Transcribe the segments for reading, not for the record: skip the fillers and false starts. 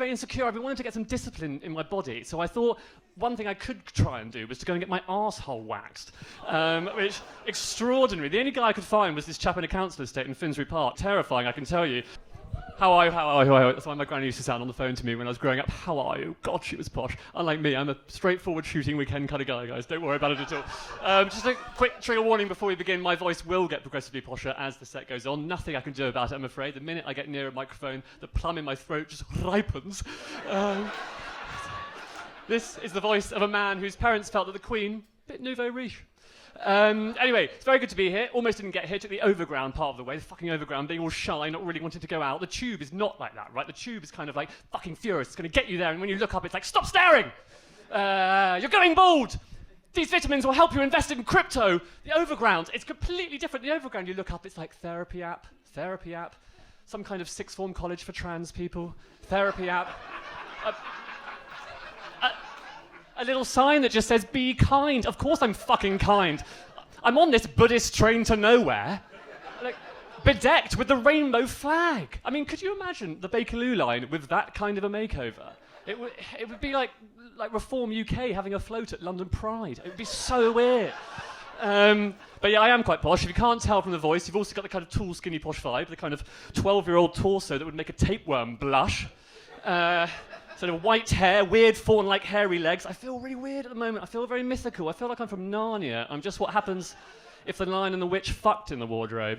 very insecure. I've been wanting to get some discipline in my body. So I thought one thing I could try and do was to go and get my arsehole waxed, which, extraordinary. The only guy I could find was this chap in a council estate in Finsbury Park. Terrifying, I can tell you. How are you? That's why my granny used to sound on the phone to me when I was growing up. How are you? God, she was posh. Unlike me, I'm a straightforward shooting weekend kind of guy, guys. Don't worry about it at all. Just a quick trigger warning before we begin. My voice will get progressively posher as the set goes on. Nothing I can do about it, I'm afraid. The minute I get near a microphone, the plum in my throat just ripens. This is the voice of a man whose parents felt that the Queen, a bit nouveau riche. Anyway, it's very good to be here. Almost didn't get here. Took the overground part of the way. The fucking overground, being all shy, not really wanting to go out. The tube is not like that, right? The tube is kind of like fucking furious. It's going to get you there, and when you look up, it's like, stop staring! You're going bald! These vitamins will help you invest in crypto. The overground, it's completely different. The overground, you look up, it's like therapy app, some kind of sixth form college for trans people, therapy app. A little sign that just says, be kind. Of course I'm fucking kind. I'm on this Buddhist train to nowhere, like, bedecked with the rainbow flag. I mean, could you imagine the Bakerloo line with that kind of a makeover? It would be like Reform UK having a float at London Pride. It would be so weird. But yeah, I am quite posh. If you can't tell from the voice, you've also got the kind of tall, skinny, posh vibe, the kind of 12-year-old torso that would make a tapeworm blush. Sort of white hair, weird fawn-like hairy legs. I feel really weird at the moment. I feel very mythical. I feel like I'm from Narnia. I'm just what happens if the Lion and the Witch fucked in the wardrobe.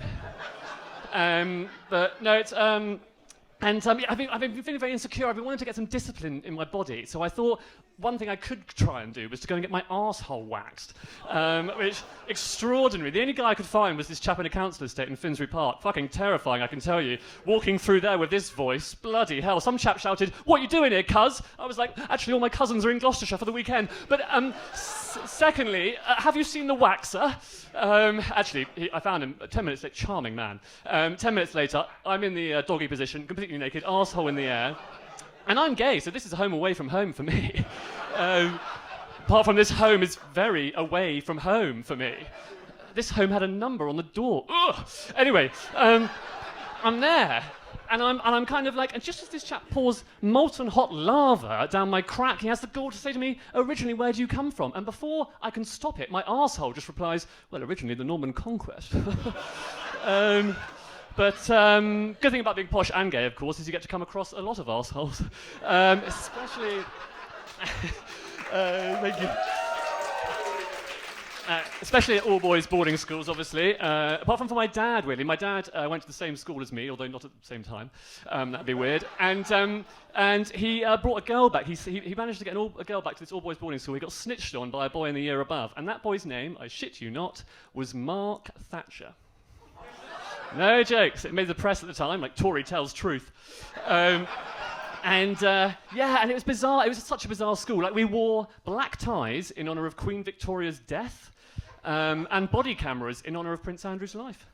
But no, it's... I've been feeling very insecure. I've been wanting to get some discipline in my body. So I thought one thing I could try and do was to go and get my arsehole waxed, which, extraordinary. The only guy I could find was this chap in a council estate in Finsbury Park. Fucking terrifying, I can tell you. Walking through there with this voice, bloody hell. Some chap shouted, "What you doing here, cuz?" I was like, actually, all my cousins are in Gloucestershire for the weekend. But secondly, have you seen the waxer? Actually, I found him 10 minutes late. Charming man. 10 minutes later, I'm in the doggy position, completely naked, arsehole in the air. And I'm gay, so this is a home away from home for me. Apart from this home is very away from home for me. This home had a number on the door. Ugh. Anyway, I'm there, and I'm kind of like, and just as this chap pours molten hot lava down my crack, he has the gall to say to me, "Originally, where do you come from?" And before I can stop it, my arsehole just replies, "Well, originally the Norman Conquest." But good thing about being posh and gay, of course, is you get to come across a lot of arseholes. Especially... thank you. Especially at all-boys boarding schools, obviously. Apart from for my dad, really. My dad went to the same school as me, although not at the same time. That'd be weird. And he brought a girl back. He managed to get a girl back to this all-boys boarding school. He got snitched on by a boy in the year above. And that boy's name, I shit you not, was Mark Thatcher. No jokes. It made the press at the time, like Tory tells truth. And it was bizarre. It was such a bizarre school. Like, we wore black ties in honour of Queen Victoria's death, and body cameras in honour of Prince Andrew's life.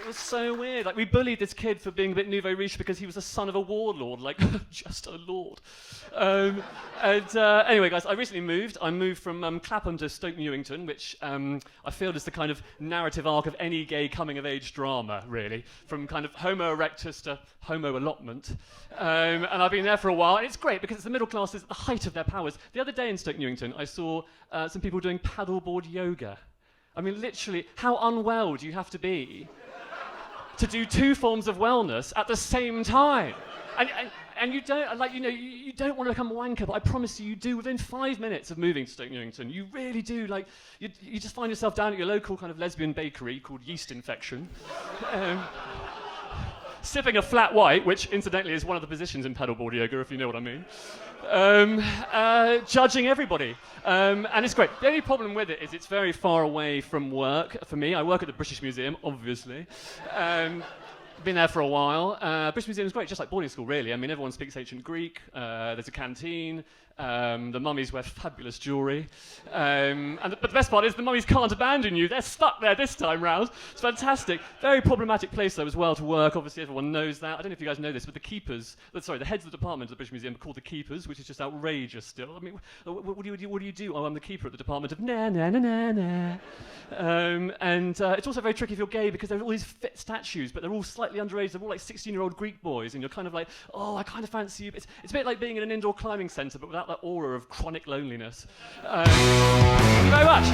It was so weird. Like, we bullied this kid for being a bit nouveau riche because he was the son of a warlord, like, just a lord. Anyway, guys, I recently moved. I moved from Clapham to Stoke Newington, which I feel is the kind of narrative arc of any gay coming-of-age drama, really, from kind of Homo erectus to Homo allotment. And I've been there for a while, and it's great because it's the middle classes at the height of their powers. The other day in Stoke Newington, I saw some people doing paddleboard yoga. I mean, literally, how unwell do you have to be to do two forms of wellness at the same time? And you don't, like, you don't want to become a wanker, but I promise you do within 5 minutes of moving to Stoke Newington. You really do. Like, you just find yourself down at your local kind of lesbian bakery called Yeast Infection, sipping a flat white, which incidentally is one of the positions in paddleboard yoga, if you know what I mean. Judging everybody. And it's great. The only problem with it is it's very far away from work for me. I work at the British Museum, obviously. Been there for a while. British Museum is great, just like boarding school, really. I mean, everyone speaks ancient Greek. There's a canteen. The mummies wear fabulous jewellery. But the best part is the mummies can't abandon you. They're stuck there this time round. It's fantastic. Very problematic place, though, as well to work. Obviously, everyone knows that. I don't know if you guys know this, but the heads of the department of the British Museum are called the keepers, which is just outrageous still. I mean, what do you do? Oh, I'm the keeper at the department of na na na na na. It's also very tricky if you're gay because there are all these fit statues, but they're all slightly underage. They're all like 16-year-old Greek boys, and you're kind of like, oh, I kind of fancy you. It's a bit like being in an indoor climbing centre, but without that aura of chronic loneliness. Thank you very much.